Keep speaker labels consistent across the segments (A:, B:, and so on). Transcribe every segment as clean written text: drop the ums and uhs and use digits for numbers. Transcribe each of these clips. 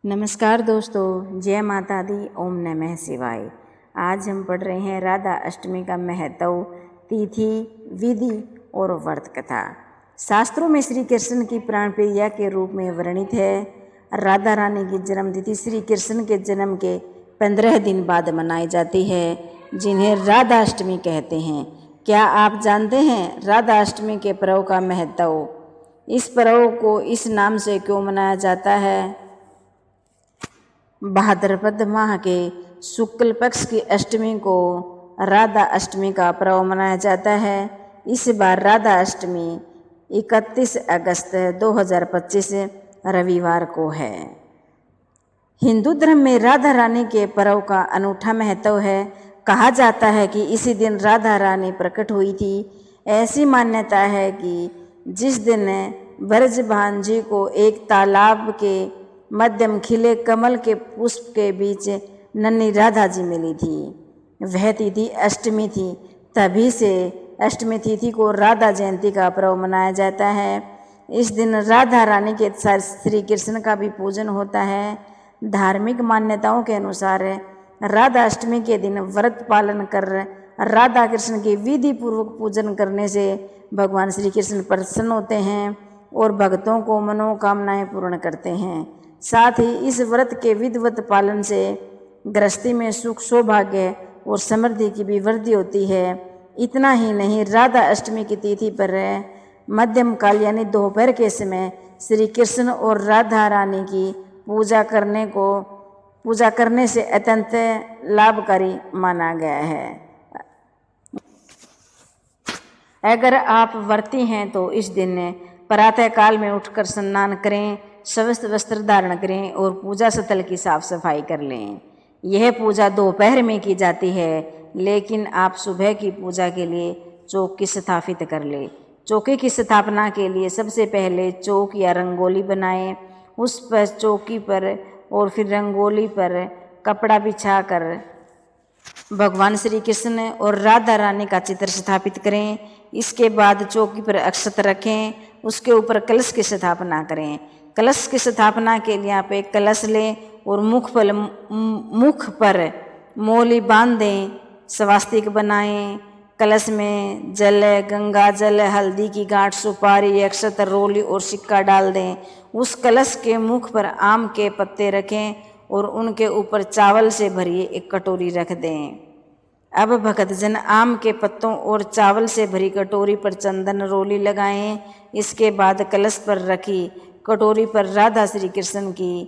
A: नमस्कार दोस्तों, जय माता दी, ओम नमः शिवाय। आज हम पढ़ रहे हैं राधा अष्टमी का महत्व, तिथि, विधि और व्रत कथा। शास्त्रों में श्री कृष्ण की प्राण प्रिया के रूप में वर्णित है। राधा रानी की जन्मतिथि श्री कृष्ण के जन्म के 15 दिन बाद मनाई जाती है, जिन्हें राधा अष्टमी कहते हैं। क्या आप जानते हैं राधा अष्टमी के पर्व का महत्व? इस पर्व को इस नाम से क्यों मनाया जाता है? भाद्रपद माह के शुक्ल पक्ष की अष्टमी को राधा अष्टमी का पर्व मनाया जाता है। इस बार राधा अष्टमी 31 अगस्त 2025 रविवार को है। हिंदू धर्म में राधा रानी के पर्व का अनूठा महत्व है। कहा जाता है कि इसी दिन राधा रानी प्रकट हुई थी। ऐसी मान्यता है कि जिस दिन ब्रजभान जी को एक तालाब के मध्यम खिले कमल के पुष्प के बीच नन्ही राधा जी मिली थी, वह तिथि अष्टमी थी। तभी से अष्टमी तिथि को राधा जयंती का पर्व मनाया जाता है। इस दिन राधा रानी के साथ श्री कृष्ण का भी पूजन होता है। धार्मिक मान्यताओं के अनुसार राधा अष्टमी के दिन व्रत पालन कर राधा कृष्ण की विधि पूर्वक पूजन करने से भगवान श्री कृष्ण प्रसन्न होते हैं और भक्तों को मनोकामनाएं पूर्ण करते हैं। साथ ही इस व्रत के विधिवत पालन से गृहस्थी में सुख, सौभाग्य और समृद्धि की भी वृद्धि होती है। इतना ही नहीं, राधा अष्टमी की तिथि पर मध्यम काल यानी दोपहर के समय श्री कृष्ण और राधा रानी की पूजा करने से अत्यंत लाभकारी माना गया है। अगर आप व्रती हैं तो इस दिन प्रातः काल में उठकर स्नान करें, स्वस्थ वस्त्र धारण करें और पूजा स्थल की साफ सफाई कर लें। यह पूजा दोपहर में की जाती है, लेकिन आप सुबह की पूजा के लिए चौकी स्थापित कर लें। चौकी की स्थापना के लिए सबसे पहले चौक या रंगोली बनाएं। उस पर चौकी पर और फिर रंगोली पर कपड़ा बिछाकर भगवान श्री कृष्ण और राधा रानी का चित्र स्थापित करें। इसके बाद चौकी पर अक्षत रखें, उसके ऊपर कलश की स्थापना करें। कलश की स्थापना के लिए आप एक कलश लें और मुख पर मौली बांध दें, स्वास्तिक बनाएं। कलश में जल, गंगा जल, हल्दी की गांठ, सुपारी, अक्षत, रोली और सिक्का डाल दें। उस कलश के मुख पर आम के पत्ते रखें और उनके ऊपर चावल से भरी एक कटोरी रख दें। अब भक्तजन आम के पत्तों और चावल से भरी कटोरी पर चंदन रोली लगाएं। इसके बाद कलश पर रखी कटोरी पर राधा श्री कृष्ण की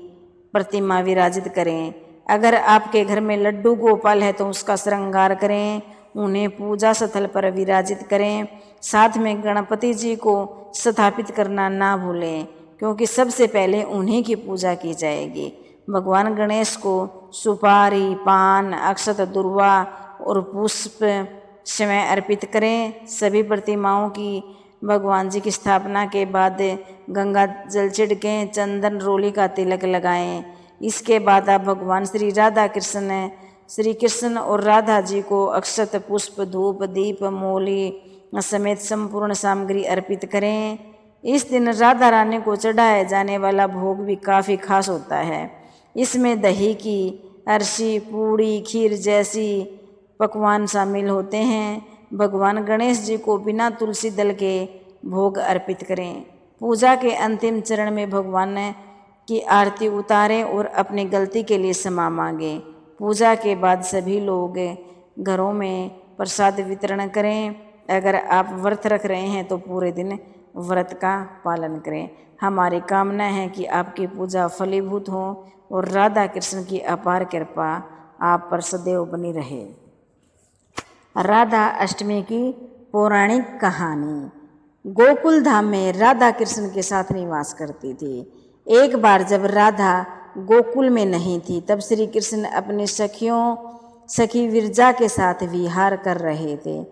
A: प्रतिमा विराजित करें। अगर आपके घर में लड्डू गोपाल है तो उसका श्रृंगार करें, उन्हें पूजा स्थल पर विराजित करें। साथ में गणपति जी को स्थापित करना ना भूलें, क्योंकि सबसे पहले उन्हीं की पूजा की जाएगी। भगवान गणेश को सुपारी, पान, अक्षत, दुर्वा और पुष्प स्वयं अर्पित करें। सभी प्रतिमाओं की भगवान जी की स्थापना के बाद गंगा जल छिड़कें, चंदन रोली का तिलक लगाएं। इसके बाद आप भगवान श्री कृष्ण और राधा जी को अक्षत, पुष्प, धूप, दीप, मौली समेत संपूर्ण सामग्री अर्पित करें। इस दिन राधा रानी को चढ़ाया जाने वाला भोग भी काफ़ी खास होता है। इसमें दही की अर्शी, पूड़ी, खीर जैसी पकवान शामिल होते हैं। भगवान गणेश जी को बिना तुलसी दल के भोग अर्पित करें। पूजा के अंतिम चरण में भगवान की आरती उतारें और अपनी गलती के लिए क्षमा मांगें। पूजा के बाद सभी लोग घरों में प्रसाद वितरण करें। अगर आप व्रत रख रहे हैं तो पूरे दिन व्रत का पालन करें। हमारी कामना है कि आपकी पूजा फलीभूत हो और राधा कृष्ण की अपार कृपा आप पर सदैव बनी रहे। राधा अष्टमी की पौराणिक कहानी। गोकुल धाम में राधा कृष्ण के साथ निवास करती थी। एक बार जब राधा गोकुल में नहीं थी, तब श्री कृष्ण अपनी सखी विरजा के साथ विहार कर रहे थे।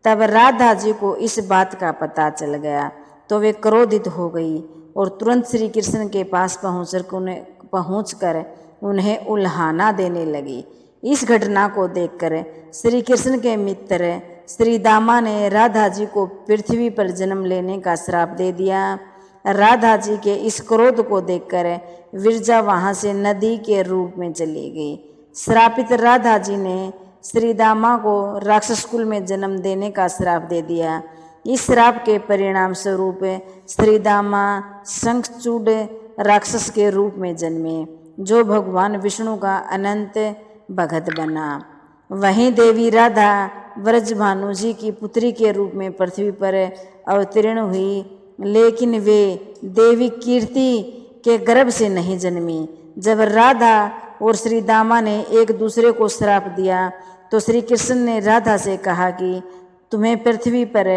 A: तब राधा जी को इस बात का पता चल गया तो वे क्रोधित हो गई और तुरंत श्री कृष्ण के पास पहुंचकर उन्हें उल्हाना देने लगी। इस घटना को देखकर श्री कृष्ण के मित्र श्री दामा ने राधा जी को पृथ्वी पर जन्म लेने का श्राप दे दिया। राधा जी के इस क्रोध को देखकर विरजा वहाँ से नदी के रूप में चली गई। श्रापित राधा जी ने श्री दामा को राक्षस कुल में जन्म देने का श्राप दे दिया। इस श्राप के परिणाम स्वरूप श्री दामा शंखचूड राक्षस के रूप में जन्मे, जो भगवान विष्णु का अनंत भगत बना। वहीं देवी राधा व्रजभानु जी की पुत्री के रूप में पृथ्वी पर अवतीर्ण हुई, लेकिन वे देवी कीर्ति के गर्भ से नहीं जन्मी। जब राधा और श्री दामा ने एक दूसरे को श्राप दिया तो श्री कृष्ण ने राधा से कहा कि तुम्हें पृथ्वी पर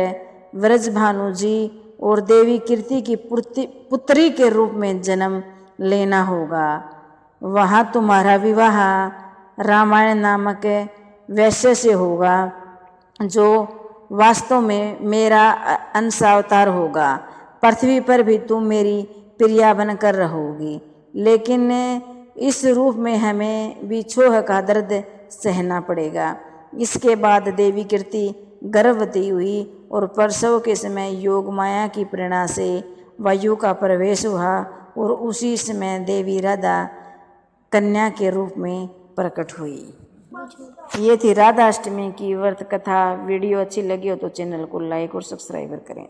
A: व्रजभानु जी और देवी कीर्ति की पुत्री के रूप में जन्म लेना होगा। वहाँ तुम्हारा विवाह रामायण नामक वैश्य से होगा, जो वास्तव में मेरा अंशावतार होगा। पृथ्वी पर भी तुम मेरी प्रिया बनकर रहोगी, लेकिन इस रूप में हमें विछोह का दर्द सहना पड़ेगा। इसके बाद देवी कीर्ति गर्भवती हुई और प्रसव के समय योग माया की प्रेरणा से वायु का प्रवेश हुआ और उसी समय देवी राधा कन्या के रूप में प्रकट हुई। ये थी राधा अष्टमी की व्रत कथा। वीडियो अच्छी लगी हो तो चैनल को लाइक और सब्सक्राइब करें।